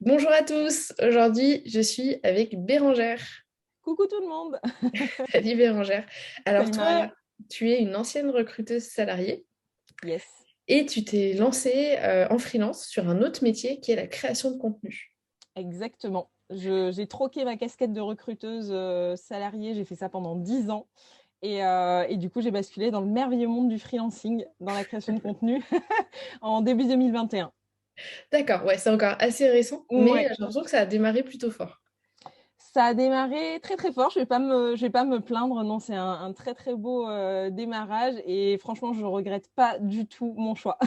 Bonjour à tous, aujourd'hui je suis avec Bérangère. Coucou tout le monde. Salut Bérangère. Alors Salut toi, Maria. tu es une ancienne recruteuse salariée Yes, et tu t'es lancée en freelance sur un autre métier qui est la création de contenu. exactement. J'ai troqué ma casquette de recruteuse salariée, j'ai fait ça pendant 10 ans. Et du coup, j'ai basculé dans le merveilleux monde du freelancing, dans la création de contenu, en début 2021. D'accord, ouais, c'est encore assez récent, mais Ouais, j'ai l'impression que ça a démarré plutôt fort. ça a démarré très très fort. Je vais pas me plaindre. Non, c'est un très très beau démarrage. Et franchement, je regrette pas du tout mon choix.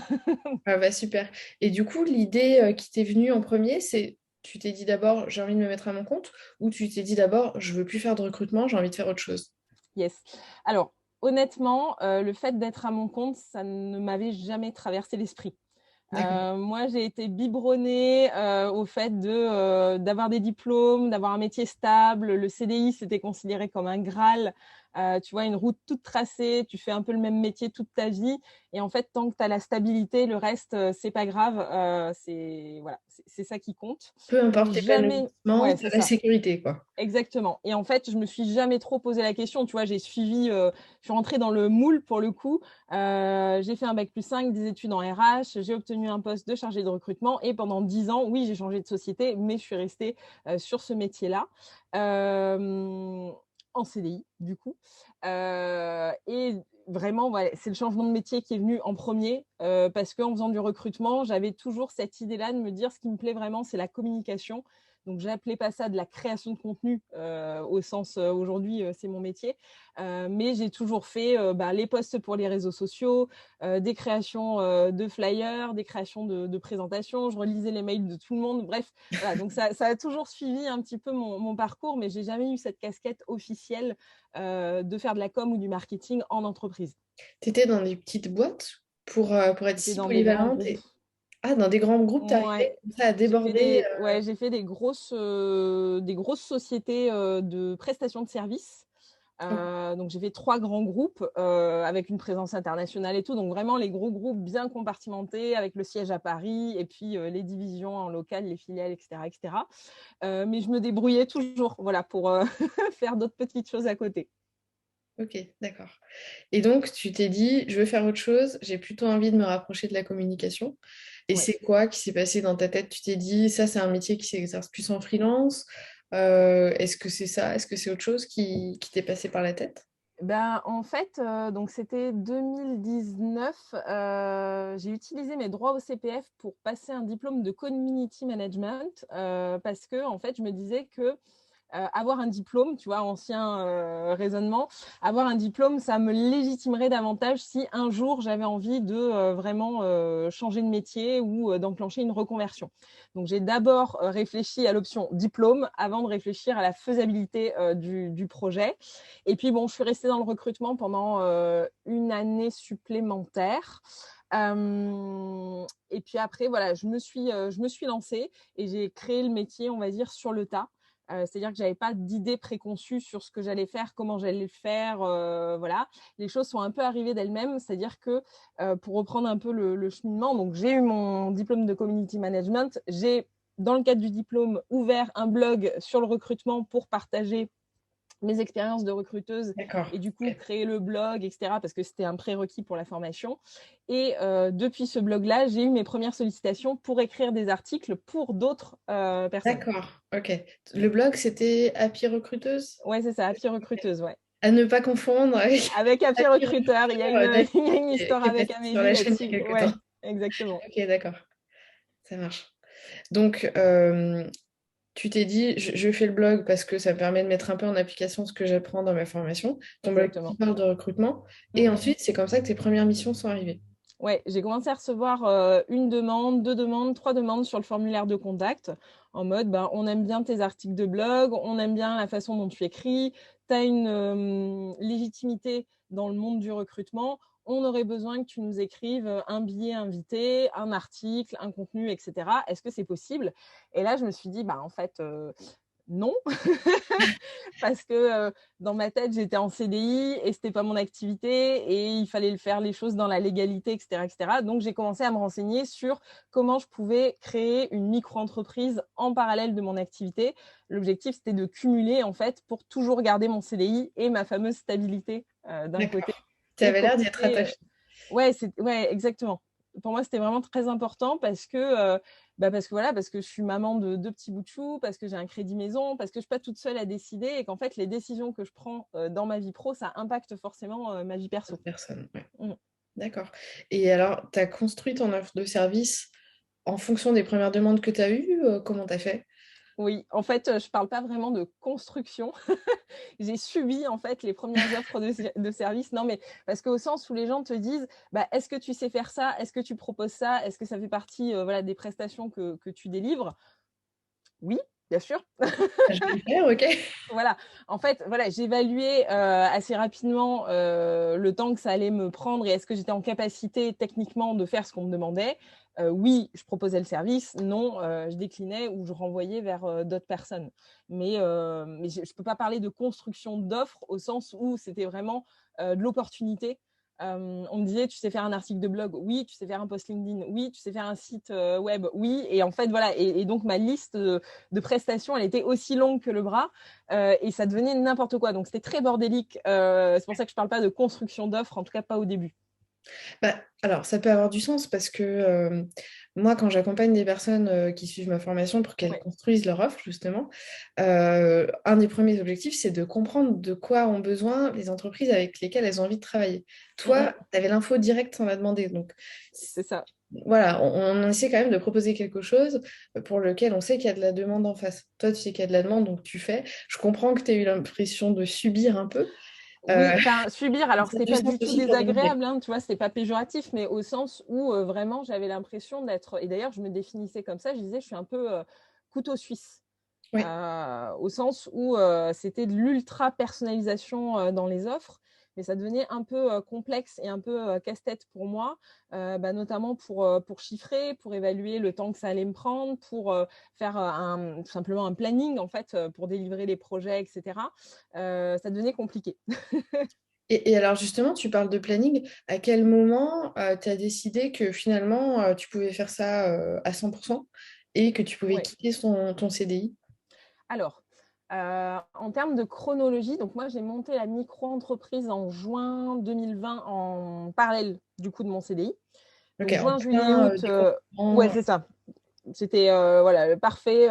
Ah bah super. Et du coup, l'idée qui t'est venue en premier, c'est tu t'es dit d'abord j'ai envie de me mettre à mon compte ou tu t'es dit d'abord je veux plus faire de recrutement, j'ai envie de faire autre chose. Yes. Alors, honnêtement, le fait d'être à mon compte, ça ne m'avait jamais traversé l'esprit. D'accord. Moi, j'ai été biberonnée au fait d'avoir des diplômes, d'avoir un métier stable. Le CDI, c'était considéré comme un Graal. Tu vois, une route toute tracée, tu fais un peu le même métier toute ta vie. Et en fait, tant que tu as la stabilité, le reste, c'est pas grave. C'est voilà, c'est ça qui compte. Peu Donc importe jamais, l'épanouissement, ouais, t'as c'est la ça. sécurité, quoi. Exactement. Et en fait, je me suis jamais trop posé la question. Tu vois, je suis rentrée dans le moule pour le coup. J'ai fait un bac+5, des études en RH. J'ai obtenu un poste de chargé de recrutement. Et pendant 10 ans, oui, j'ai changé de société, mais je suis restée sur ce métier-là. Euh, En CDI, du coup. Et vraiment, ouais, c'est le changement de métier qui est venu en premier. Parce qu'en faisant du recrutement, j'avais toujours cette idée-là de me dire ce qui me plaît vraiment, c'est la communication. Donc, j'appelais pas ça de la création de contenu au sens aujourd'hui, c'est mon métier. Mais j'ai toujours fait les posts pour les réseaux sociaux, des créations de flyers, des créations de présentations. Je relisais les mails de tout le monde. Bref, voilà. Donc, ça a toujours suivi un petit peu mon parcours, mais j'ai jamais eu cette casquette officielle de faire de la com ou du marketing en entreprise. Tu étais dans des petites boîtes pour être J'étais si dans des grands polyvalente. groupes. Ah, dans des grands groupes, Ouais. t'arrivais comme ça à déborder. J'ai fait des grosses sociétés de prestations de services. Donc j'ai fait 3 grands groupes avec une présence internationale et tout. Donc vraiment les gros groupes bien compartimentés avec le siège à Paris et puis les divisions en local, les filiales, etc., etc. Mais je me débrouillais toujours, voilà, pour faire d'autres petites choses à côté. Ok, d'accord. Et donc, tu t'es dit, je veux faire autre chose, j'ai plutôt envie de me rapprocher de la communication. Et Ouais. c'est quoi qui s'est passé dans ta tête? Tu t'es dit, ça, c'est un métier qui s'exerce plus en freelance. Est-ce que c'est ça? Est-ce que c'est autre chose qui t'est passé par la tête? Ben, en fait, donc c'était 2019. J'ai utilisé mes droits au CPF pour passer un diplôme de community management parce que en fait, je me disais que avoir un diplôme, tu vois, ancien raisonnement, avoir un diplôme, ça me légitimerait davantage si un jour j'avais envie de vraiment changer de métier ou d'enclencher une reconversion. Donc j'ai d'abord réfléchi à l'option diplôme avant de réfléchir à la faisabilité du projet. Et puis bon, je suis restée dans le recrutement pendant une année supplémentaire. Et puis après, voilà, je me suis lancée et j'ai créé le métier, on va dire, sur le tas. C'est-à-dire que j'avais pas d'idée préconçue sur ce que j'allais faire, comment j'allais le faire, voilà. Les choses sont un peu arrivées d'elles-mêmes, c'est-à-dire que pour reprendre un peu le cheminement, donc j'ai eu mon diplôme de community management, j'ai dans le cadre du diplôme ouvert un blog sur le recrutement pour partager mes expériences de recruteuse D'accord. et du coup Ok. créer le blog, etc. parce que c'était un prérequis pour la formation. Et depuis ce blog-là, j'ai eu mes premières sollicitations pour écrire des articles pour d'autres personnes. D'accord. Ok. Le blog, c'était Happy Recruteuse? Ouais, c'est ça, Happy Recruteuse, ouais. À ne pas confondre avec Avec Happy Happy Recruteur, il y a Recruteur une, d'Amélie il y a une histoire qui est avec passée sur Amélie la chaîne il y là-dessus. a quelque Ouais, temps. exactement. Ok, d'accord. Ça marche. Donc, tu t'es dit, je fais le blog parce que ça me permet de mettre un peu en application ce que j'apprends dans ma formation, ton blog qui Exactement. parle de recrutement. Mm, Et mm. ensuite, c'est comme ça que tes premières missions sont arrivées. Ouais, j'ai commencé à recevoir une demande, 2 demandes, 3 demandes sur le formulaire de contact en mode ben, on aime bien tes articles de blog, on aime bien la façon dont tu écris, tu as une légitimité dans le monde du recrutement, on aurait besoin que tu nous écrives un billet invité, un article, un contenu, etc. Est-ce que c'est possible? Et là, je me suis dit, bah, en fait, non, parce que dans ma tête, j'étais en CDI et c'était pas mon activité et il fallait faire les choses dans la légalité, etc., etc. Donc, j'ai commencé à me renseigner sur comment je pouvais créer une micro-entreprise en parallèle de mon activité. L'objectif, c'était de cumuler, en fait, pour toujours garder mon CDI et ma fameuse stabilité d'un côté D'accord. Tu et avais l'air d'y être profiter. attachée. Ouais, exactement. Pour moi, c'était vraiment très important parce que je suis maman de deux petits bouts de chou, parce que j'ai un crédit maison, parce que je suis pas toute seule à décider et qu'en fait, les décisions que je prends dans ma vie pro, ça impacte forcément ma vie perso. Personne, ouais. Mm. D'accord. Et alors, tu as construit ton offre de service en fonction des premières demandes que tu as eues? Comment tu as fait? Oui, en fait, je parle pas vraiment de construction. J'ai subi en fait les premières offres de services. Non, mais parce qu'au sens où les gens te disent, bah, est-ce que tu sais faire ça? Est-ce que tu proposes ça? Est-ce que ça fait partie voilà, des prestations que tu délivres? Oui, bien sûr. Je vais le faire, ok. Voilà, en fait, voilà, j'évaluais assez rapidement le temps que ça allait me prendre et est-ce que j'étais en capacité techniquement de faire ce qu'on me demandait. Oui, je proposais le service. Non, je déclinais ou je renvoyais vers d'autres personnes. Mais je ne peux pas parler de construction d'offres au sens où c'était vraiment de l'opportunité. On me disait, tu sais faire un article de blog? Oui. Tu sais faire un post LinkedIn? Oui. Tu sais faire un site web? Oui. Et en fait, voilà. Et donc, ma liste de prestations, elle était aussi longue que le bras. Et ça devenait n'importe quoi. Donc, c'était très bordélique. C'est pour ça que je ne parle pas de construction d'offres, en tout cas pas au début. Bah, alors, ça peut avoir du sens parce que moi, quand j'accompagne des personnes qui suivent ma formation pour qu'elles Ouais. construisent leur offre, justement, un des premiers objectifs, c'est de comprendre de quoi ont besoin les entreprises avec lesquelles elles ont envie de travailler. Mm -mm, Toi, tu avais l'info directe sans la demander. Donc, c'est ça. voilà, on essaie quand même de proposer quelque chose pour lequel on sait qu'il y a de la demande en face. Toi, tu sais qu'il y a de la demande, donc tu fais. Je comprends que tu aies eu l'impression de subir un peu. Oui, enfin, subir, alors Ça a c'est du pas sens du tout aussi pour délivrer. désagréable, hein, tu vois, c'est pas péjoratif, mais au sens où vraiment j'avais l'impression d'être, et d'ailleurs je me définissais comme ça, je disais je suis un peu couteau suisse, Oui. au sens où c'était de l'ultra personnalisation dans les offres, mais ça devenait un peu complexe et un peu casse-tête pour moi, notamment pour chiffrer, pour évaluer le temps que ça allait me prendre, pour faire tout simplement un planning en fait pour délivrer les projets, etc. Ça devenait compliqué. Et alors justement, tu parles de planning. À quel moment tu as décidé que finalement tu pouvais faire ça à 100% et que tu pouvais Ouais. quitter ton CDI? Alors, en termes de chronologie, donc moi j'ai monté la micro-entreprise en juin 2020 en parallèle du coup de mon CDI. Ok, Donc en juin, juillet, plein août, ouais déconfinement. c'est ça. C'était voilà, parfait,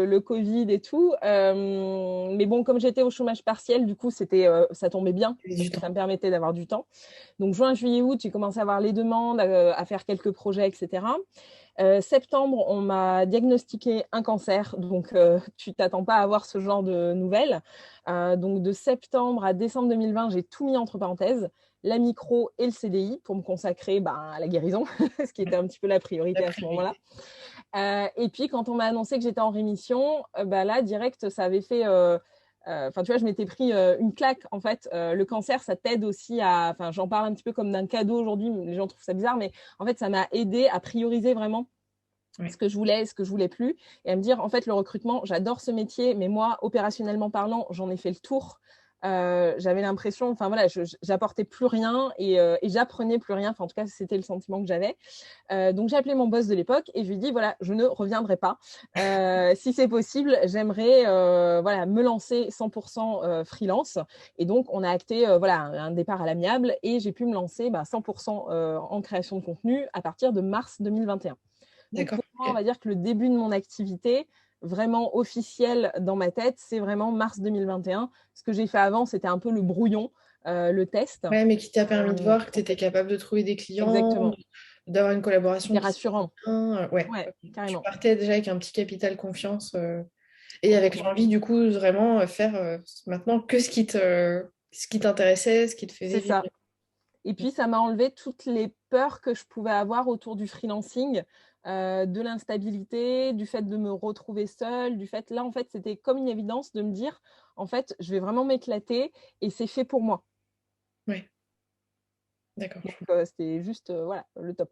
le Covid et tout. Mais bon, comme j'étais au chômage partiel, du coup, ça tombait bien Il y avait parce du que ça temps. me permettait d'avoir du temps. Donc juin, juillet, août, j'ai commencé à avoir les demandes, à faire quelques projets, etc. Septembre, on m'a diagnostiqué un cancer, donc tu t'attends pas à avoir ce genre de nouvelles. Donc de septembre à décembre 2020, j'ai tout mis entre parenthèses, la micro et le CDI pour me consacrer à la guérison, ce qui était un petit peu la La priorité à ce moment-là. priorité. Et puis quand on m'a annoncé que j'étais en rémission, là direct, ça avait fait enfin, tu vois, je m'étais pris une claque. En fait, le cancer, ça t'aide aussi à. Enfin, j'en parle un petit peu comme d'un cadeau aujourd'hui. Les gens trouvent ça bizarre, mais en fait, ça m'a aidé à prioriser vraiment ce Oui. que je voulais, ce que je voulais plus, et à me dire, en fait, le recrutement, j'adore ce métier, mais moi, opérationnellement parlant, j'en ai fait le tour. J'avais l'impression, enfin voilà, j'apportais plus rien et j'apprenais plus rien. Enfin, en tout cas, c'était le sentiment que j'avais. Donc, j'ai appelé mon boss de l'époque et je lui ai dit, voilà, je ne reviendrai pas. Si c'est possible, j'aimerais voilà, me lancer 100% freelance. Et donc, on a acté voilà, un départ à l'amiable et j'ai pu me lancer 100% en création de contenu à partir de mars 2021. Donc, D'accord. pour moi, on Ok. va dire que le début de mon activité, vraiment officielle dans ma tête, c'est vraiment mars 2021. Ce que j'ai fait avant, c'était un peu le brouillon, le test. Ouais, mais qui t'a permis de voir que tu Ok, étais capable de trouver des clients, exactement. d'avoir une collaboration C'était qui se passe rassurant. bien. Ouais, Ouais, ok. Tu carrément. partais déjà avec un petit capital confiance et avec Complètement. l'envie, du coup, de vraiment faire maintenant que ce qui t'intéressait, ce qui te faisait C'est ça. vibrer. Et puis, ça m'a enlevé toutes les peurs que je pouvais avoir autour du freelancing, de l'instabilité, du fait de me retrouver seule, du fait, là, en fait, c'était comme une évidence de me dire, en fait, je vais vraiment m'éclater et c'est fait pour moi. Ouais. D'accord. Donc, c'était juste voilà, le top.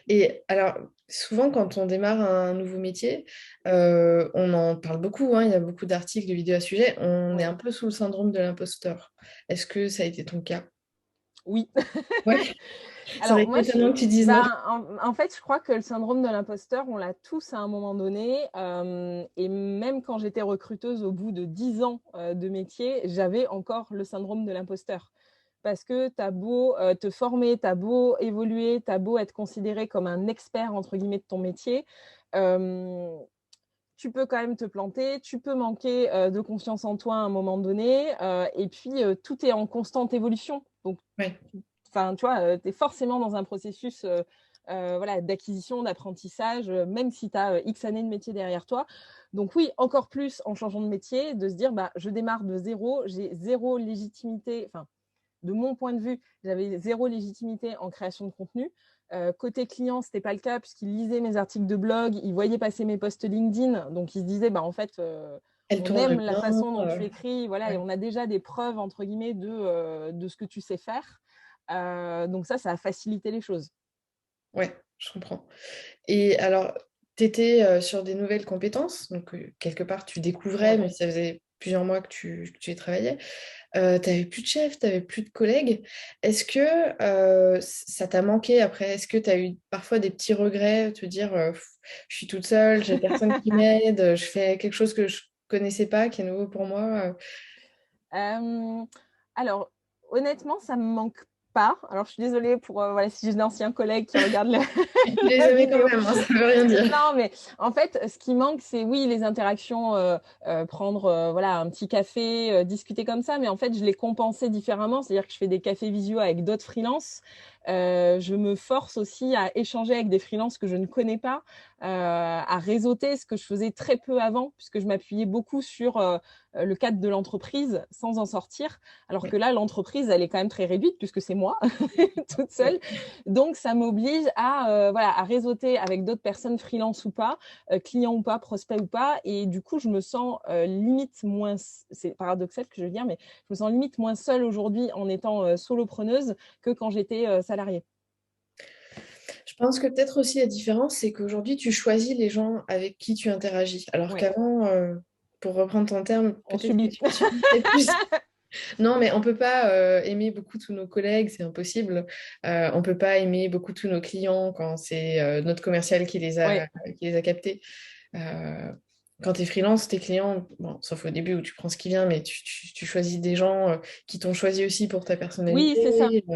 Et alors, souvent, quand on démarre un nouveau métier, on en parle beaucoup, hein, il y a beaucoup d'articles, de vidéos à ce sujet, on est Ouais. un peu sous le syndrome de l'imposteur. Est-ce que ça a été ton cas? Oui. Ouais, ça aurait Alors été moi, étonnant que tu dises non. ben, en fait, je crois que le syndrome de l'imposteur, on l'a tous à un moment donné. Et même quand j'étais recruteuse au bout de 10 ans de métier, j'avais encore le syndrome de l'imposteur. Parce que tu as beau te former, tu as beau évoluer, tu as beau être considéré comme un expert, entre guillemets, de ton métier, euh, tu peux quand même te planter, tu peux manquer de confiance en toi à un moment donné. Et puis, tout est en constante évolution. Donc, Ouais, enfin, tu vois, tu es forcément dans un processus voilà, d'acquisition, d'apprentissage, même si tu as X années de métier derrière toi. Donc oui, encore plus en changeant de métier, de se dire, bah, je démarre de zéro, j'ai zéro légitimité, enfin, de mon point de vue, j'avais zéro légitimité en création de contenu. Côté client, ce n'était pas le cas puisqu'il lisait mes articles de blog, il voyait passer mes posts LinkedIn, donc il se disait, bah, en fait, elle on tourne aime la bien. façon dont tu écris, voilà, et Ouais, on a déjà des preuves, entre guillemets, de ce que tu sais faire. Donc ça a facilité les choses. ouais, je comprends. Et alors, tu étais sur des nouvelles compétences, donc quelque part tu découvrais, Ouais. mais ça faisait plusieurs mois que tu y travaillais. Tu n'avais plus de chef, tu n'avais plus de collègues. Est-ce que ça t'a manqué après? Est-ce que tu as eu parfois des petits regrets, te dire je suis toute seule, j'ai personne qui m'aide, je fais quelque chose que je connaissais pas, qui est nouveau pour moi? Euh, alors, honnêtement, ça me manque pas. Alors, je suis désolée pour voilà, si j'ai d'anciens collègues qui regardent Tu les la aimais quand vidéo. même, hein, ça veut rien dire. Non, mais en fait, ce qui manque, c'est oui, les interactions, prendre voilà, un petit café, discuter comme ça, mais en fait, je l'ai compensé différemment. C'est-à-dire que je fais des cafés visio avec d'autres freelances. Je me force aussi à échanger avec des freelances que je ne connais pas, à réseauter, ce que je faisais très peu avant, puisque je m'appuyais beaucoup sur le cadre de l'entreprise sans en sortir. Alors que Ouais, là, l'entreprise, elle est quand même très réduite, puisque c'est moi, toute seule. ouais. Donc, ça m'oblige voilà, à réseauter avec d'autres personnes, freelance ou pas, clients ou pas, prospects ou pas. Et du coup, je me sens limite moins, c'est paradoxal que je veux dire, mais je me sens limite moins seule aujourd'hui en étant solopreneuse que quand j'étais salariée. Je pense que peut-être aussi la différence, c'est qu'aujourd'hui, tu choisis les gens avec qui tu interagis. Alors Ouais, qu'avant, pour reprendre ton terme, on peut-être que subit. tu subissais plus. Non, mais on peut pas aimer beaucoup tous nos collègues, c'est impossible. On peut pas aimer beaucoup tous nos clients quand c'est notre commercial Ouais, qui les a captés. Euh, Quand tu es freelance, tes clients, bon, sauf au début où tu prends ce qui vient, mais tu choisis des gens qui t'ont choisi aussi pour ta oui, c'est ça. personnalité.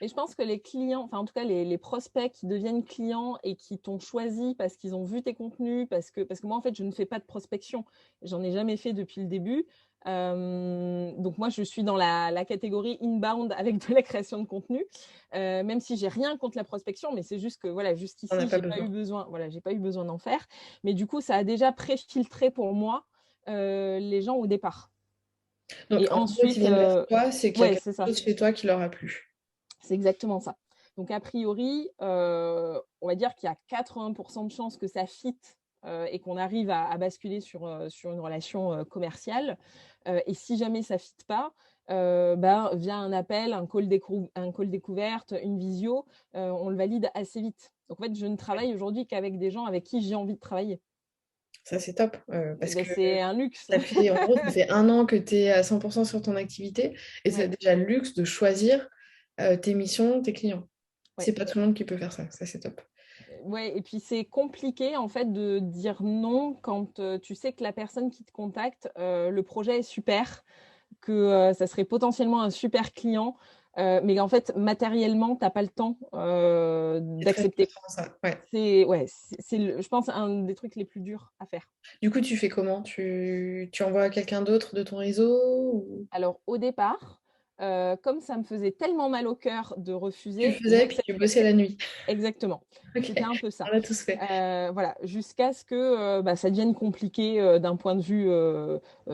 Et je pense que les clients, enfin en tout cas les prospects qui deviennent clients et qui t'ont choisi parce qu'ils ont vu tes contenus, parce que moi en fait je ne fais pas de prospection, j'en ai jamais fait depuis le début. Donc moi je suis dans la catégorie inbound avec de la création de contenu, même si j'ai rien contre la prospection, mais c'est juste que voilà On n'a jusqu'ici pas j'ai pas eu besoin. besoin, voilà j'ai pas eu besoin d'en faire. Mais du coup ça a déjà préfiltré pour moi les gens au départ. Donc Et en gros, s'ils ensuite, viennent vers toi, c'est qu'il y a ouais quelque c'est ça. chose chez toi qui leur a plu. C'est exactement ça. Donc, a priori, on va dire qu'il y a 80% de chances que ça fit et qu'on arrive à basculer sur une relation commerciale. Et si jamais ça fit pas, ben, via un appel, un call découverte, une visio, on le valide assez vite. Donc, en fait, je ne travaille aujourd'hui qu'avec des gens avec qui j'ai envie de travailler. Ça, c'est top. Et Parce ben, que c'est un luxe. en gros, ça fait un an que tu es à 100% sur ton activité et c'est Ouais, déjà le luxe de choisir tes missions, tes clients. ouais. C'est pas tout le monde qui peut faire ça. Ça, c'est top. Ouais, et puis c'est compliqué en fait de dire non quand tu sais que la personne qui te contacte, le projet est super, que ça serait potentiellement un super client, mais en fait matériellement t'as pas le temps C'est très d'accepter. frustrant, ça. Ouais. C'est ouais, je pense un des trucs les plus durs à faire. Du coup, tu fais comment? Tu envoies à quelqu'un d'autre de ton réseau ou Alors au départ, comme ça me faisait tellement mal au cœur de tu le refuser, faisais puis tu j'acceptais. bossais la nuit? Exactement. Ok, C'était un peu ça. on l'a tous fait. Voilà, jusqu'à ce que bah, ça devienne compliqué d'un point de vue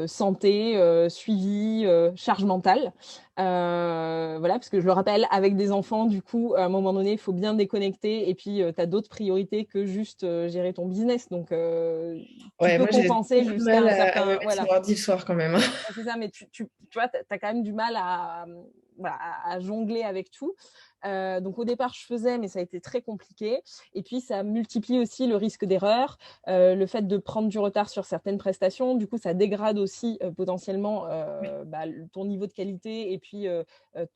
santé, suivi, charge mentale. Voilà, parce que je le rappelle, avec des enfants, du coup, à un moment donné, il faut bien déconnecter et puis tu as d'autres priorités que juste gérer ton business. Donc, tu Ouais, peux moi, j'ai compenser beaucoup de jusqu'à mal un à me certain. mettre sur Voilà. l'ordi le soir quand même, hein. Ouais, c'est ça, mais tu vois, tu as quand même du mal à. voilà, à jongler avec tout. Donc au départ, je faisais, mais ça a été très compliqué. Et puis, ça multiplie aussi le risque d'erreur, le fait de prendre du retard sur certaines prestations. Du coup, ça dégrade aussi potentiellement ton niveau de qualité et puis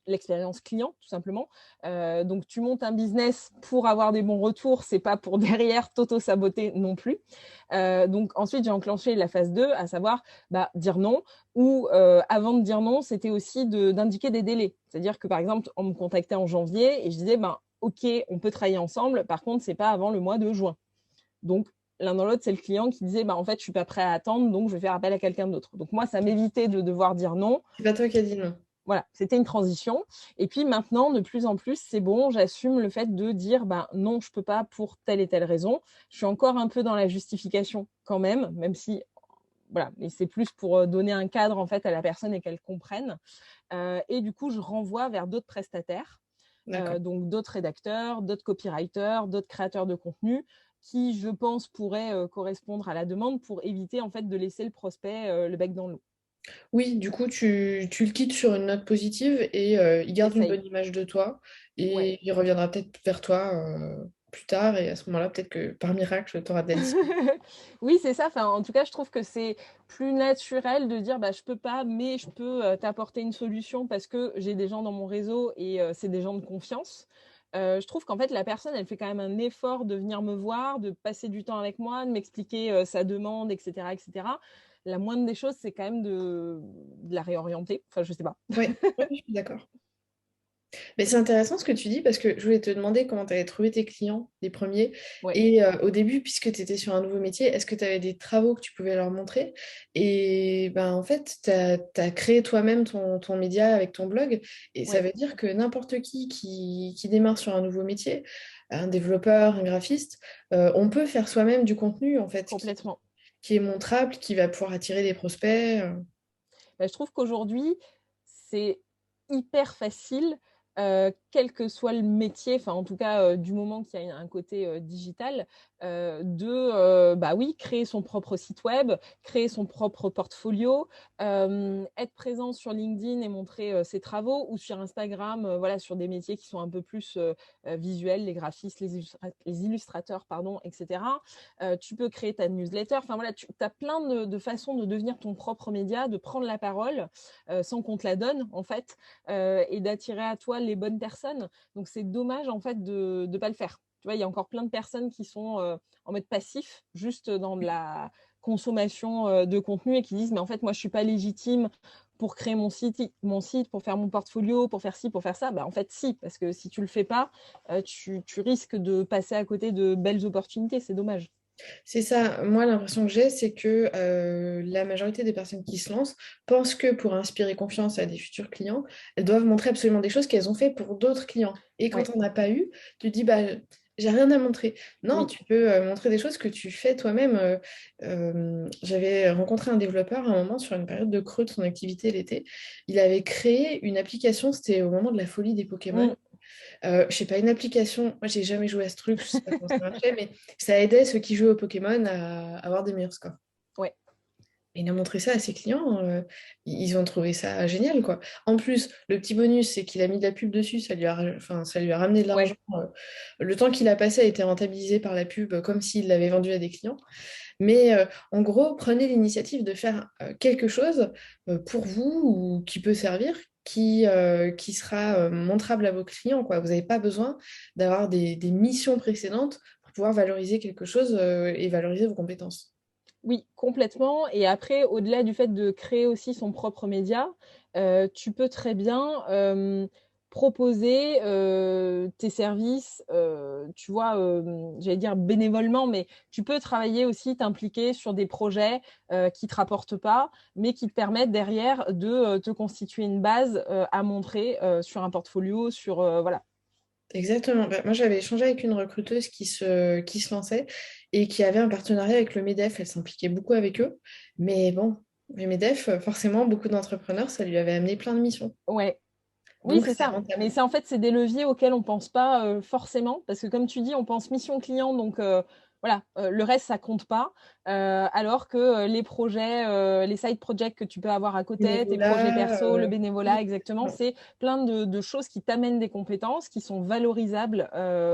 l'expérience client, tout simplement. Donc, tu montes un business pour avoir des bons retours, c'est pas pour derrière t'auto-saboter non plus. Donc, ensuite, j'ai enclenché la phase 2, à savoir dire non. Ou avant de dire non, c'était aussi d'indiquer des délais. C'est-à-dire que, par exemple, on me contactait en janvier et je disais, OK, on peut travailler ensemble. Par contre, c'est pas avant le mois de juin. Donc, l'un dans l'autre, c'est le client qui disait, en fait, je suis pas prêt à attendre, donc je vais faire appel à quelqu'un d'autre. Donc, moi, ça m'évitait de devoir dire non. C'est pas toi qui as dit non. Voilà, c'était une transition. Et puis maintenant, de plus en plus, c'est bon, j'assume le fait de dire non, je peux pas pour telle et telle raison. Je suis encore un peu dans la justification quand même si voilà, mais c'est plus pour donner un cadre en fait à la personne et qu'elle comprenne. Et du coup, je renvoie vers d'autres prestataires, donc d'autres rédacteurs, d'autres copywriters, d'autres créateurs de contenu qui, je pense, pourraient correspondre à la demande pour éviter en fait de laisser le prospect le bec dans l'eau. Oui, du coup, tu le quittes sur une note positive et il garde une J'essaye. bonne image de toi Ouais. et il reviendra peut-être vers toi plus tard et à ce moment-là, peut-être que par miracle, tu auras de la dispo. Oui, c'est ça. Enfin, en tout cas, je trouve que c'est plus naturel de dire je peux pas, mais je peux t'apporter une solution parce que j'ai des gens dans mon réseau et c'est des gens de confiance. Je trouve qu'en fait, la personne, elle fait quand même un effort de venir me voir, de passer du temps avec moi, de m'expliquer sa demande, etc., etc. La moindre des choses, c'est quand même de la réorienter. Enfin, je sais pas. Oui, je suis d'accord. Mais c'est intéressant ce que tu dis parce que je voulais te demander comment tu avais trouvé tes clients, les premiers. Ouais. Et au début, puisque tu étais sur un nouveau métier, est-ce que tu avais des travaux que tu pouvais leur montrer? Et ben, en fait, tu as créé toi-même ton média avec ton blog. Et ça Ouais. veut dire que n'importe qui démarre sur un nouveau métier, un développeur, un graphiste, on peut faire soi-même du contenu en fait Complètement. qui est montrable, qui va pouvoir attirer des prospects. Je trouve qu'aujourd'hui, c'est hyper facile, quel que soit le métier, enfin en tout cas du moment qu'il y a un côté digital, oui, créer son propre site web, créer son propre portfolio, être présent sur LinkedIn et montrer ses travaux ou sur Instagram, voilà, sur des métiers qui sont un peu plus visuels, les graphistes, les illustrateurs, pardon, etc. Tu peux créer ta newsletter. Enfin voilà, tu as plein de façons de devenir ton propre média, de prendre la parole sans qu'on te la donne en fait, et d'attirer à toi les bonnes personnes. Donc c'est dommage en fait de ne pas le faire. Tu vois, il y a encore plein de personnes qui sont en mode passif, juste dans de la consommation de contenu et qui disent mais en fait moi je suis pas légitime pour créer mon site, pour faire mon portfolio, pour faire ci, pour faire ça. En fait si, parce que si tu le fais pas, tu risques de passer à côté de belles opportunités. C'est dommage. C'est ça, moi l'impression que j'ai, c'est que la majorité des personnes qui se lancent pensent que pour inspirer confiance à des futurs clients, elles doivent montrer absolument des choses qu'elles ont fait pour d'autres clients. Et quand Ouais, on n'a pas eu, tu te dis, j'ai rien à montrer. Non, oui, tu peux montrer des choses que tu fais toi-même. J'avais rencontré un développeur à un moment sur une période de creux de son activité l'été. Il avait créé une application, c'était au moment de la folie des Pokémon. mm. Je sais pas, une application, moi j'ai jamais joué à ce truc, je sais pas comment ça marchait, mais ça aidait ceux qui jouaient au Pokémon à avoir des meilleurs scores. Ouais. Et il a montré ça à ses clients, ils ont trouvé ça génial, quoi. En plus, le petit bonus, c'est qu'il a mis de la pub dessus, ça lui a ramené de l'argent. Ouais. Le temps qu'il a passé a été rentabilisé par la pub, comme s'il l'avait vendu à des clients. Mais en gros, prenez l'initiative de faire quelque chose pour vous ou qui peut servir, qui sera montrable à vos clients, quoi. Vous n'avez pas besoin d'avoir des missions précédentes pour pouvoir valoriser quelque chose et valoriser vos compétences. Oui, complètement. Et après, au-delà du fait de créer aussi son propre média, tu peux très bien proposer tes services, tu vois, j'allais dire bénévolement, mais tu peux travailler aussi, t'impliquer sur des projets qui ne te rapportent pas, mais qui te permettent derrière de te constituer une base à montrer sur un portfolio, voilà. Exactement. Moi, j'avais échangé avec une recruteuse qui se lançait et qui avait un partenariat avec le MEDEF. Elle s'impliquait beaucoup avec eux. Mais bon, le MEDEF, forcément, beaucoup d'entrepreneurs, ça lui avait amené plein de missions. Ouais. Oui, Donc, c'est c'est ça. Mais rentable. c'est en fait, c'est des leviers auxquels on pense pas forcément, parce que comme tu dis, on pense mission client, donc voilà, le reste, ça compte pas. Alors que les projets, les side projects que tu peux avoir à côté, tes projets Bénévolat, perso, le bénévolat, exactement, non. c'est plein de choses qui t'amènent des compétences qui sont valorisables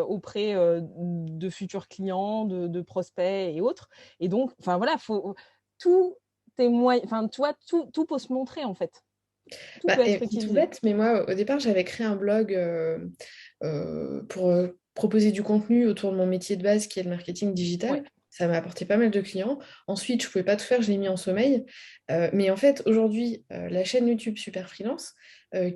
auprès de futurs clients, de prospects et autres. Et donc, enfin voilà, faut tout tes moyens, enfin toi, tout peut se montrer en fait. Tout Bah, peut être et c'est tout utilisé. bête, mais moi, au départ, j'avais créé un blog pour proposer du contenu autour de mon métier de base qui est le marketing Ouais. digital. Ça m'a apporté pas mal de clients. Ensuite, je ne pouvais pas tout faire, je l'ai mis en sommeil. Mais en fait, aujourd'hui, la chaîne YouTube Super Freelance,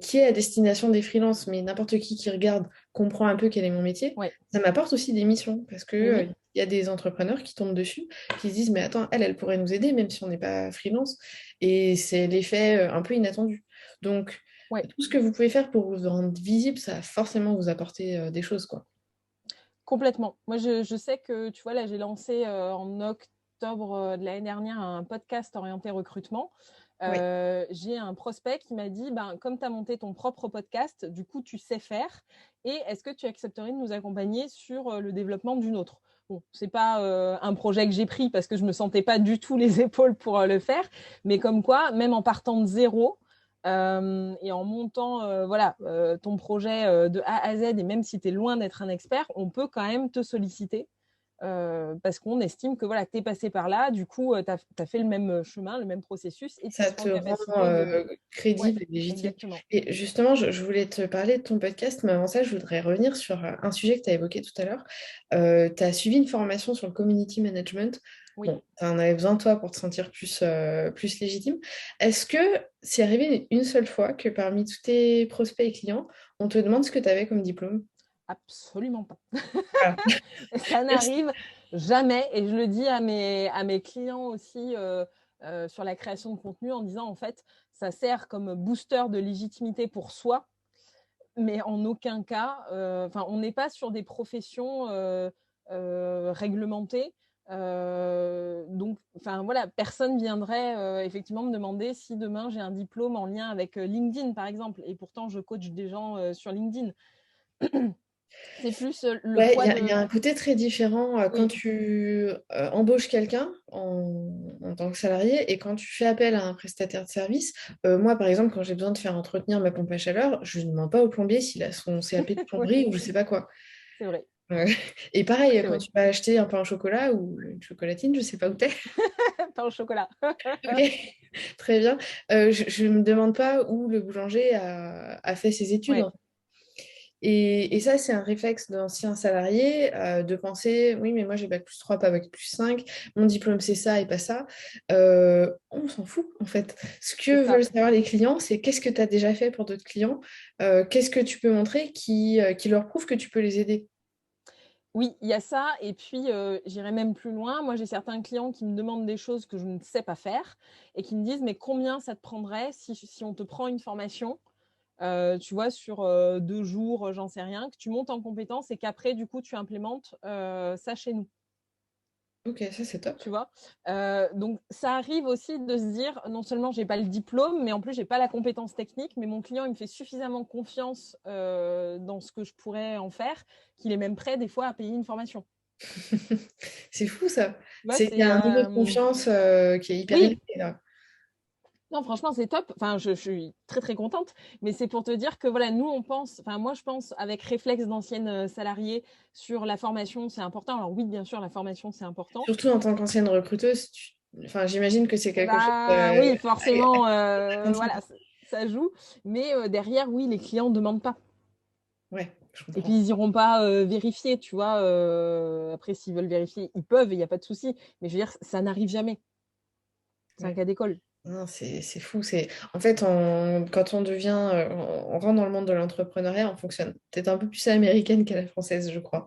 qui est à destination des freelances, mais n'importe qui regarde comprend un peu quel est mon métier, Ouais. ça m'apporte aussi des missions parce que, Mais oui. il y a des entrepreneurs qui tombent dessus, qui se disent, mais attends, elle pourrait nous aider, même si on n'est pas freelance. Et c'est l'effet un peu inattendu. Donc, Ouais. tout ce que vous pouvez faire pour vous rendre visible, ça va forcément vous apporter des choses, quoi. Complètement. Moi, je sais que, tu vois, là, j'ai lancé en octobre de l'année dernière un podcast orienté recrutement. Oui, J'ai un prospect qui m'a dit, ben, comme tu as monté ton propre podcast, du coup, tu sais faire. Et est-ce que tu accepterais de nous accompagner sur le développement d'une autre? Bon, c'est pas un projet que j'ai pris parce que je me sentais pas du tout les épaules pour le faire, mais comme quoi, même en partant de zéro, et en montant voilà, ton projet de A à Z, et même si tu es loin d'être un expert, on peut quand même te solliciter parce qu'on estime que voilà, tu es passé par là, du coup, tu as fait le même chemin, le même processus, et tu ça seras te en rend capacité de... Ouais, crédible et légitime. exactement. Et justement, je voulais te parler de ton podcast, mais avant ça, je voudrais revenir sur un sujet que tu as évoqué tout à l'heure. Tu as suivi une formation sur le community management. Oui. Bon, tu en avais besoin, toi, pour te sentir plus légitime. Est-ce que c'est arrivé une seule fois que parmi tous tes prospects et clients, on te demande ce que tu avais comme diplôme? Absolument pas. Voilà. Ça Merci. n'arrive jamais, et je le dis à mes clients aussi sur la création de contenu en disant, en fait, ça sert comme booster de légitimité pour soi, mais en aucun cas, on n'est pas sur des professions réglementées. Donc, voilà, personne viendrait effectivement me demander si demain j'ai un diplôme en lien avec LinkedIn, par exemple. Et pourtant, je coach des gens sur LinkedIn. C'est plus le Ouais, poids il y de... a un côté très différent quand Oui, tu embauches quelqu'un en tant que salarié et quand tu fais appel à un prestataire de service. Moi, par exemple, quand j'ai besoin de faire entretenir ma pompe à chaleur, je ne demande pas au plombier s'il a son CAP de plomberie oui, ou je sais pas quoi. c'est vrai, Euh, et pareil, c'est quand vrai. tu vas acheter un pain au chocolat ou une chocolatine, je sais pas où t'es. Pain au chocolat. Ok, très bien. Je ne me demande pas où le boulanger a fait ses études, Ouais, hein. Et ça, c'est un réflexe d'ancien salarié de penser, oui, mais moi j'ai bac+3, pas bac+5, mon diplôme c'est ça et pas ça. On s'en fout en fait. Ce c'est que ça. veulent savoir les clients, c'est qu'est-ce que tu as déjà fait pour d'autres clients, qu'est-ce que tu peux montrer qui leur prouve que tu peux les aider. Oui, il y a ça. Et puis, j'irai même plus loin. Moi, j'ai certains clients qui me demandent des choses que je ne sais pas faire et qui me disent, mais combien ça te prendrait si on te prend une formation, tu vois, sur 2 jours, j'en sais rien, que tu montes en compétence et qu'après, du coup, tu implémentes ça chez nous. Ok, ça c'est top. Tu vois, donc ça arrive aussi de se dire, non seulement j'ai pas le diplôme, mais en plus j'ai pas la compétence technique, mais mon client il me fait suffisamment confiance dans ce que je pourrais en faire, qu'il est même prêt des fois à payer une formation. C'est fou ça. Tu vois, Il y c'est a un niveau de confiance qui est hyper élevé oui, là. non, franchement, c'est top. Enfin, je suis très, très contente. Mais c'est pour te dire que, voilà, nous, on pense, enfin, moi, je pense avec réflexe d'ancienne salariée sur la formation, c'est important. Alors, oui, bien sûr, la formation, c'est important. Surtout en tant qu'ancienne recruteuse, enfin, j'imagine que c'est quelque chose Bah oui, à forcément, sentir. voilà, ça joue. Mais derrière, oui, les clients ne demandent pas. Ouais, je Et puis, comprends. ils iront pas vérifier, tu vois. Après, s'ils veulent vérifier, ils peuvent, il n'y a pas de souci. Mais je veux dire, ça n'arrive jamais. C'est un Ouais. cas d'école. Non, c'est fou. En fait, quand on devient, on rentre dans le monde de l'entrepreneuriat, on fonctionne peut-être un peu plus à l'américaine qu'à la française, je crois.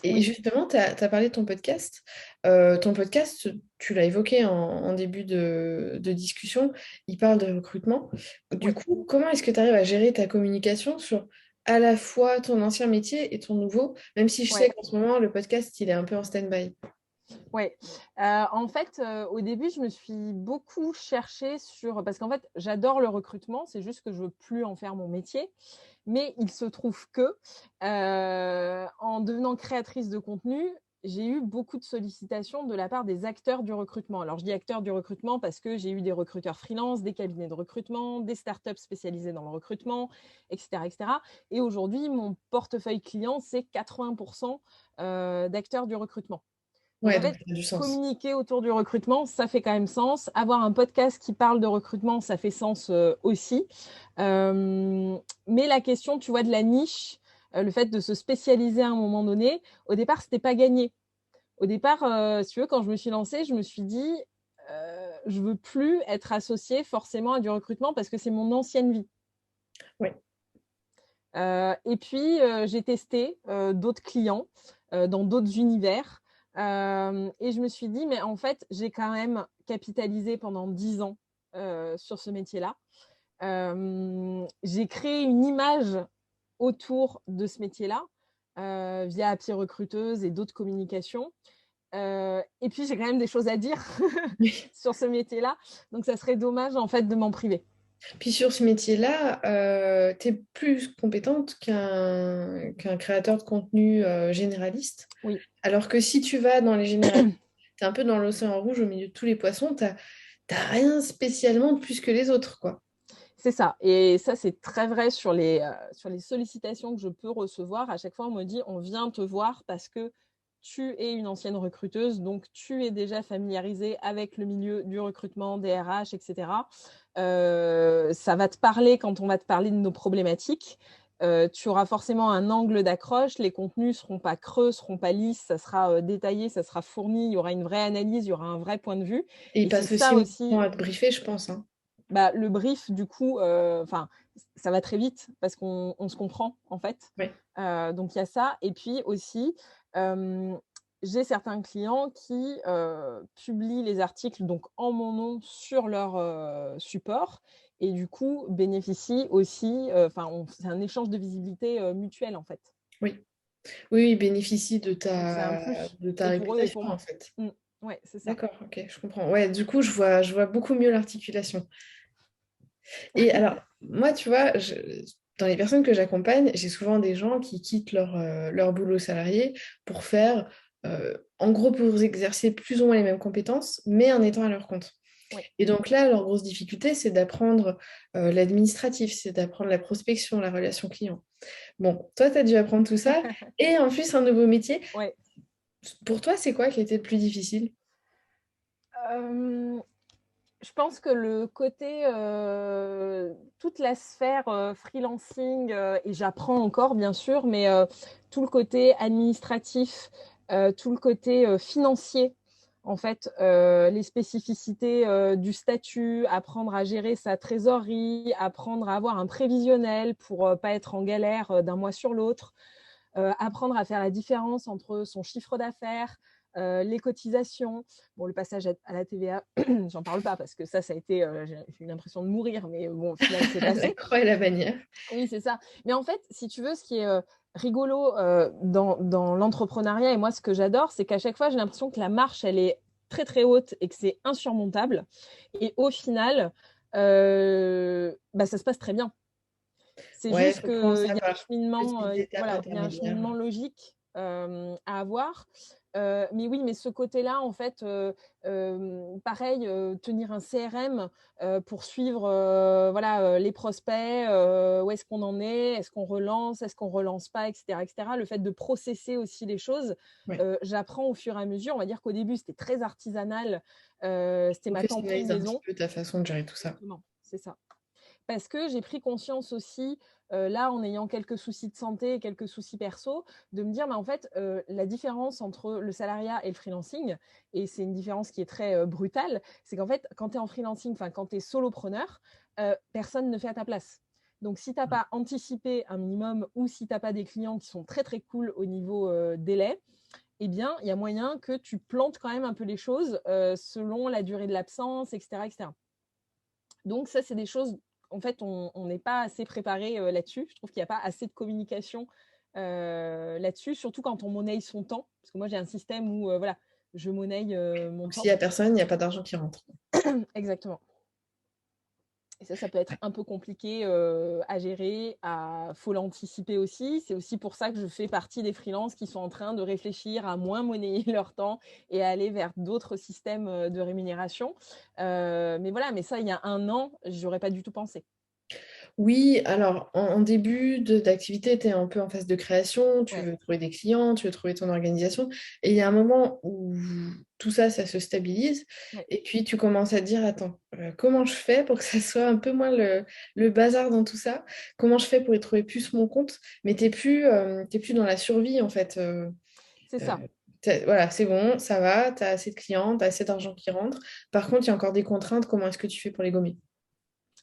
Et Oui, justement, tu as parlé de ton podcast. Ton podcast, tu l'as évoqué en début de discussion, il parle de recrutement. Du ouais. coup, comment est-ce que tu arrives à gérer ta communication sur à la fois ton ancien métier et ton nouveau, même si je sais Ouais. qu'en ce moment, le podcast, il est un peu en stand-by. Ouais. En fait, au début, je me suis beaucoup cherchée sur parce qu'en fait, j'adore le recrutement, c'est juste que je veux plus en faire mon métier. Mais il se trouve que, en devenant créatrice de contenu, j'ai eu beaucoup de sollicitations de la part des acteurs du recrutement. Alors, je dis acteurs du recrutement parce que j'ai eu des recruteurs freelance, des cabinets de recrutement, des startups spécialisées dans le recrutement, etc., etc. Et aujourd'hui, mon portefeuille client, c'est 80% d'acteurs du recrutement. Donc, Ouais, en donc fait, ça a du sens. communiquer autour du recrutement, ça fait quand même sens. Avoir un podcast qui parle de recrutement, ça fait sens aussi. Mais la question, tu vois, de la niche, le fait de se spécialiser à un moment donné, au départ, c'était pas gagné. Au départ, si tu veux, quand je me suis lancée, je me suis dit, je veux plus être associée forcément à du recrutement parce que c'est mon ancienne vie. Ouais. Et puis, j'ai testé d'autres clients dans d'autres univers. Et je me suis dit, mais en fait, j'ai quand même capitalisé pendant 10 ans sur ce métier-là. J'ai créé une image autour de ce métier-là via Happy Recruteuse et d'autres communications. Et puis, j'ai quand même des choses à dire Oui. sur ce métier-là. Donc, ça serait dommage, en fait, de m'en priver. Puis sur ce métier-là, tu es plus compétente qu'un créateur de contenu généraliste. Oui. Alors que si tu vas dans les généralistes, tu es un peu dans l'océan rouge au milieu de tous les poissons, tu n'as rien spécialement de plus que les autres, quoi. C'est ça. Et ça, c'est très vrai sur les sollicitations que je peux recevoir. À chaque fois, on me dit, on vient te voir parce que tu es une ancienne recruteuse, donc tu es déjà familiarisée avec le milieu du recrutement, des RH, etc. Ça va te parler quand on va te parler de nos problématiques. Tu auras forcément un angle d'accroche, les contenus seront pas creux, seront pas lisses, ça sera détaillé, ça sera fourni, il y aura une vraie analyse, il y aura un vrai point de vue. Et ils Et c'est passent aussi ça beaucoup de temps aussi à te briefer, je pense, hein. bah, le brief, du coup, ça va très vite parce qu'on se comprend, en fait. Ouais. Donc, il y a ça. Et puis aussi, euh, j'ai certains clients qui publient les articles donc, en mon nom sur leur support et du coup bénéficient aussi, c'est un échange de visibilité mutuel, en fait. Oui. Oui, ils bénéficient Donc, c'est un plus, de ta et pour eux et réputation, pour en moi. fait. Mm. Ouais, c'est ça. D'accord, ok, je comprends. Ouais, du coup, je vois beaucoup mieux l'articulation. Et alors, moi, tu vois, dans les personnes que j'accompagne, j'ai souvent des gens qui quittent leur boulot salarié pour faire, en gros, pour exercer plus ou moins les mêmes compétences, mais en étant à leur compte. Oui. Et donc là, leur grosse difficulté, c'est d'apprendre l'administratif, c'est d'apprendre la prospection, la relation client. Bon, toi, tu as dû apprendre tout ça, et en plus, un nouveau métier. Ouais. Pour toi, c'est quoi qui était le plus difficile? Euh, Je pense que le côté, toute la sphère freelancing, et j'apprends encore bien sûr, mais tout le côté administratif, tout le côté financier, en fait, les spécificités du statut, apprendre à gérer sa trésorerie, apprendre à avoir un prévisionnel pour pas être en galère d'un mois sur l'autre, apprendre à faire la différence entre son chiffre d'affaires, les cotisations. Bon, le passage à la TVA, j'en parle pas parce que ça a été, j'ai eu l'impression de mourir, mais bon, au final, c'est La passé. croix et la bannière. Oui, c'est ça. Mais en fait, si tu veux, ce qui est rigolo dans l'entrepreneuriat, et moi, ce que j'adore, c'est qu'à chaque fois, j'ai l'impression que la marche, elle est très, très haute et que c'est insurmontable. Et au final, ça se passe très bien. C'est Ouais, il juste faut prendre qu'il ça y a un par cheminement, petites étapes voilà, il y a un intermédiaires. cheminement logique à avoir. Mais oui, mais ce côté-là, en fait, pareil, tenir un CRM pour suivre voilà, les prospects, où est-ce qu'on en est qu'on relance pas, etc., etc. Le fait de processer aussi les choses, Ouais. j'apprends au fur et à mesure. On va dire qu'au début, c'était très artisanal, c'était ma tampon Professionnalise un petit maison. peu ta façon de gérer tout ça. Exactement, c'est ça. Parce que j'ai pris conscience aussi, là, en ayant quelques soucis de santé et quelques soucis perso, de me dire, mais en fait, la différence entre le salariat et le freelancing, et c'est une différence qui est très brutale, c'est qu'en fait, quand tu es en freelancing, enfin, quand tu es solopreneur, personne ne fait à ta place. Donc, si tu n'as pas anticipé un minimum ou si tu n'as pas des clients qui sont très, très cool au niveau délai, eh bien, il y a moyen que tu plantes quand même un peu les choses selon la durée de l'absence, etc., etc. Donc ça, c'est des choses, en fait, on n'est pas assez préparé là-dessus. Je trouve qu'il n'y a pas assez de communication là-dessus, surtout quand on monnaie son temps. Parce que moi, j'ai un système où, voilà, je monnaie mon Donc, s'il temps. n'y a personne, il n'y a pas d'argent qui rentre. Exactement. Et ça peut être un peu compliqué à gérer, faut l'anticiper aussi. C'est aussi pour ça que je fais partie des freelances qui sont en train de réfléchir à moins monnayer leur temps et à aller vers d'autres systèmes de rémunération. Mais voilà, mais ça, il y a un an, j'aurais pas du tout pensé. Oui, alors en début d'activité, tu es un peu en phase de création, tu Ouais, veux trouver des clients, tu veux trouver ton organisation, et il y a un moment où tout ça, ça se stabilise, ouais. et puis tu commences à te dire, attends, comment je fais pour que ça soit un peu moins le bazar dans tout ça? Comment je fais pour y trouver plus mon compte? Mais t'es plus dans la survie, en fait. C'est Euh, ça. voilà, c'est bon, ça va, tu as assez de clients, tu as assez d'argent qui rentre. Par contre, il y a encore des contraintes, comment est-ce que tu fais pour les gommer?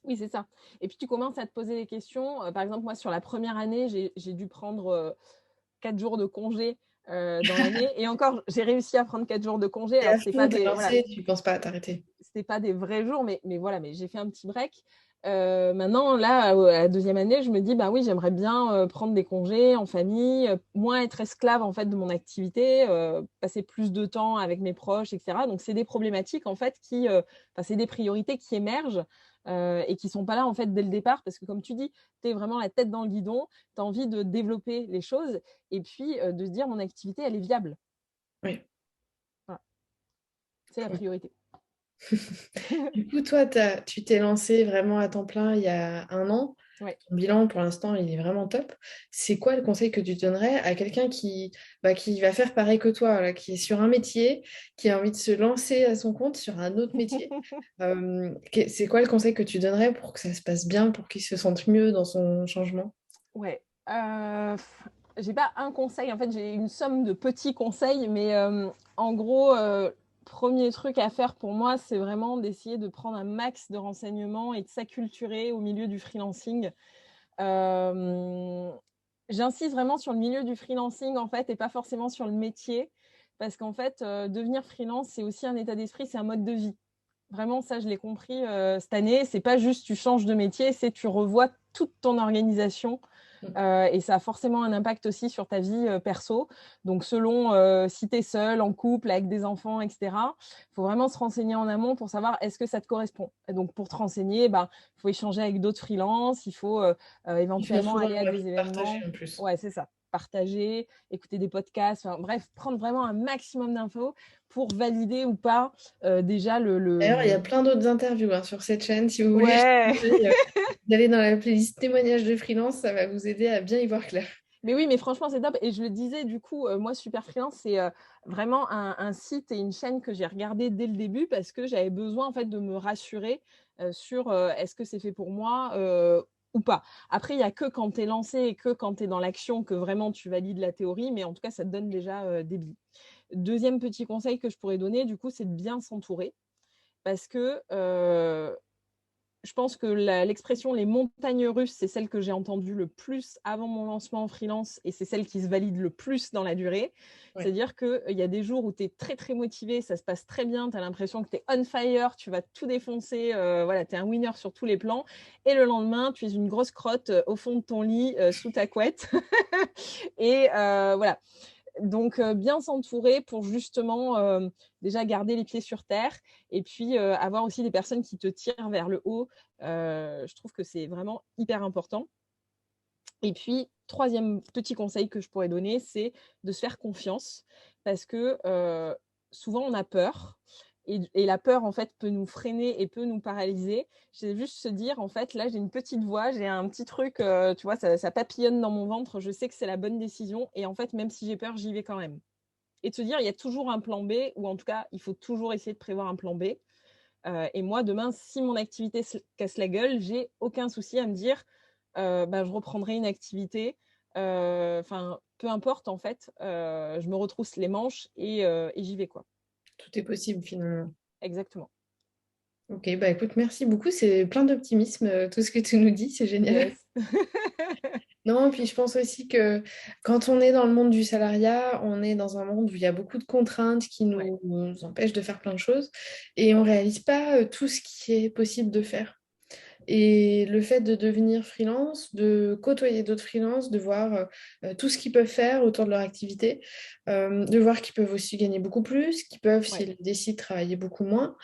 Oui, c'est ça. Et puis tu commences à te poser des questions. Par exemple, moi, sur la première année, j'ai dû prendre 4 jours de congé dans l'année. Et encore, j'ai réussi à prendre 4 jours de congé. T'es Alors, à fond, t'es lancé, tu penses pas à t'arrêter. c'était pas des vrais jours, mais voilà, mais j'ai fait un petit break. Maintenant, là, à la deuxième année, je me dis, bah oui, j'aimerais bien prendre des congés en famille, moins être esclave en fait de mon activité, passer plus de temps avec mes proches, etc. Donc, c'est des problématiques en fait c'est des priorités qui émergent et qui sont pas là en fait dès le départ, parce que comme tu dis, tu es vraiment la tête dans le guidon, tu as envie de développer les choses et puis de se dire, mon activité, elle est viable. Oui. Voilà, c'est la priorité. Du coup, toi, tu t'es lancé vraiment à temps plein il y a un an. Ouais. Ton bilan, pour l'instant, il est vraiment top. C'est quoi le conseil que tu donnerais à quelqu'un qui va faire pareil que toi, là, qui est sur un métier, qui a envie de se lancer à son compte sur un autre métier? C'est quoi le conseil que tu donnerais pour que ça se passe bien, pour qu'il se sente mieux dans son changement? Ouais. J'ai pas un conseil, en fait, j'ai une somme de petits conseils, mais en gros, premier truc à faire pour moi, c'est vraiment d'essayer de prendre un max de renseignements et de s'acculturer au milieu du freelancing. Euh, J'insiste vraiment sur le milieu du freelancing, en fait, et pas forcément sur le métier, parce qu'en fait, devenir freelance, c'est aussi un état d'esprit, c'est un mode de vie. Vraiment, ça, je l'ai compris cette année. C'est pas juste tu changes de métier, c'est tu revois toute ton organisation et ça a forcément un impact aussi sur ta vie perso. Donc, selon si tu es seul, en couple, avec des enfants, etc., il faut vraiment se renseigner en amont pour savoir est-ce que ça te correspond. Et donc, pour te renseigner, bah, il faut échanger avec d'autres freelances, il faut Il faut éventuellement souvent aller à des partager événements. en plus. Ouais, c'est ça. Partager, écouter des podcasts, enfin, bref, prendre vraiment un maximum d'infos pour valider ou pas déjà D'ailleurs, il y a plein d'autres interviews hein, sur cette chaîne. Si vous voulez Ouais. changer, d'aller dans la playlist témoignages de freelance, ça va vous aider à bien y voir clair. Mais oui, mais franchement, c'est top. Et je le disais, du coup, moi, Super Freelance, c'est vraiment un site et une chaîne que j'ai regardé dès le début parce que j'avais besoin, en fait, de me rassurer sur est-ce que c'est fait pour moi ou pas. Après, il n'y a que quand tu es lancé et que quand tu es dans l'action que vraiment tu valides la théorie, mais en tout cas, ça te donne déjà des billes. Deuxième petit conseil que je pourrais donner, du coup, c'est de bien s'entourer parce que je pense que l'expression les montagnes russes, c'est celle que j'ai entendue le plus avant mon lancement en freelance et c'est celle qui se valide le plus dans la durée. Ouais. C'est-à-dire qu'il y a des jours où tu es très très motivé, ça se passe très bien, tu as l'impression que tu es on fire, tu vas tout défoncer, voilà, tu es un winner sur tous les plans. Et le lendemain, tu es une grosse crotte au fond de ton lit, sous ta couette. Et voilà. Donc, bien s'entourer pour justement déjà garder les pieds sur terre et puis avoir aussi des personnes qui te tirent vers le haut. Je trouve que c'est vraiment hyper important. Et puis, troisième petit conseil que je pourrais donner, c'est de se faire confiance parce que souvent on a peur et la peur en fait peut nous freiner et peut nous paralyser. C'est juste se dire en fait là j'ai une petite voix, j'ai un petit truc, tu vois, ça papillonne dans mon ventre, je sais que c'est la bonne décision et en fait même si j'ai peur, j'y vais quand même. Et de se dire il y a toujours un plan B ou en tout cas il faut toujours essayer de prévoir un plan B. Et moi, demain, si mon activité se casse la gueule, j'ai aucun souci à me dire, bah, je reprendrai une activité. Enfin, peu importe en fait, je me retrousse les manches et j'y vais quoi. Tout est possible finalement. Exactement. Ok, bah écoute, merci beaucoup. C'est plein d'optimisme, tout ce que tu nous dis, c'est génial. Yes. Non, puis je pense aussi que quand on est dans le monde du salariat, on est dans un monde où il y a beaucoup de contraintes qui Ouais. nous empêchent de faire plein de choses et on ne réalise pas tout ce qui est possible de faire. Et le fait de devenir freelance, de côtoyer d'autres freelances, de voir tout ce qu'ils peuvent faire autour de leur activité, de voir qu'ils peuvent aussi gagner beaucoup plus, qu'ils peuvent, Ouais. s'ils décident, travailler beaucoup moins,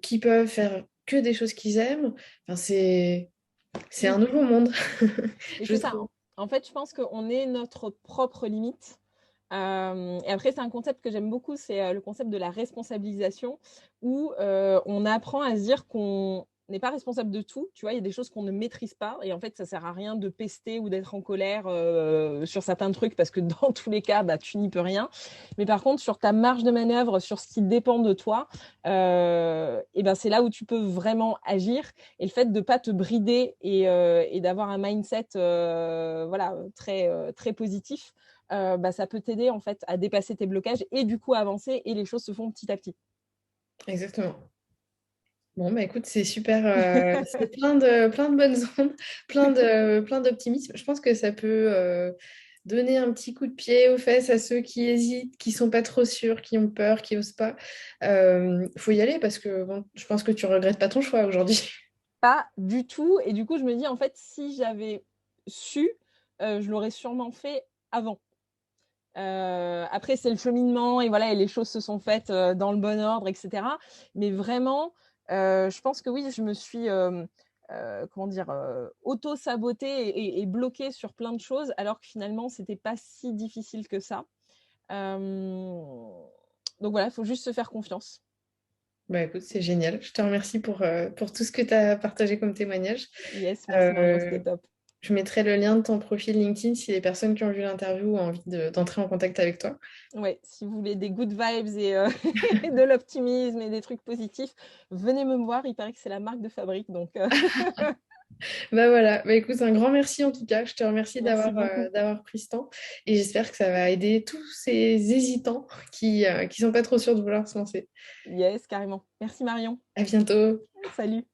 qu'ils peuvent faire que des choses qu'ils aiment. Enfin, c'est un Oui, nouveau monde, et je c'est ça. trouve. En fait, je pense qu'on est notre propre limite. Et après, c'est un concept que j'aime beaucoup, c'est le concept de la responsabilisation, où on apprend à se dire qu'on n'est pas responsable de tout. Tu vois, il y a des choses qu'on ne maîtrise pas, et en fait, ça sert à rien de pester ou d'être en colère sur certains trucs, parce que dans tous les cas, bah, tu n'y peux rien. Mais par contre, sur ta marge de manœuvre, sur ce qui dépend de toi, et ben, c'est là où tu peux vraiment agir. Et le fait de ne pas te brider et d'avoir un mindset voilà, très positif, bah, ça peut t'aider en fait à dépasser tes blocages et du coup à avancer et les choses se font petit à petit. Exactement. Bon, bah écoute, c'est super, c'est plein de bonnes ondes, plein d'optimisme. Je pense que ça peut donner un petit coup de pied aux fesses à ceux qui hésitent, qui sont pas trop sûrs, qui ont peur, qui osent pas. Faut y aller parce que bon, je pense que tu regrettes pas ton choix aujourd'hui. Pas du tout. Et du coup, je me dis en fait, si j'avais su, je l'aurais sûrement fait avant. Après, c'est le cheminement et voilà, et les choses se sont faites dans le bon ordre, etc. Mais vraiment, je pense que oui, je me suis comment dire, auto-sabotée et bloquée sur plein de choses, alors que finalement, c'était pas si difficile que ça. Donc voilà, il faut juste se faire confiance. Bah écoute, c'est génial. Je te remercie pour tout ce que tu as partagé comme témoignage. Yes, merci Marion, Euh, c'était top. je mettrai le lien de ton profil LinkedIn si les personnes qui ont vu l'interview ont envie d'entrer en contact avec toi. Ouais, si vous voulez des good vibes et de l'optimisme et des trucs positifs, venez me voir. Il paraît que c'est la marque de fabrique, donc Bah voilà, bah écoute, un grand merci en tout cas. Je te remercie merci beaucoup. d'avoir pris ce temps et j'espère que ça va aider tous ces hésitants qui sont pas trop sûrs de vouloir se lancer. Yes, carrément. Merci Marion. À bientôt. Salut.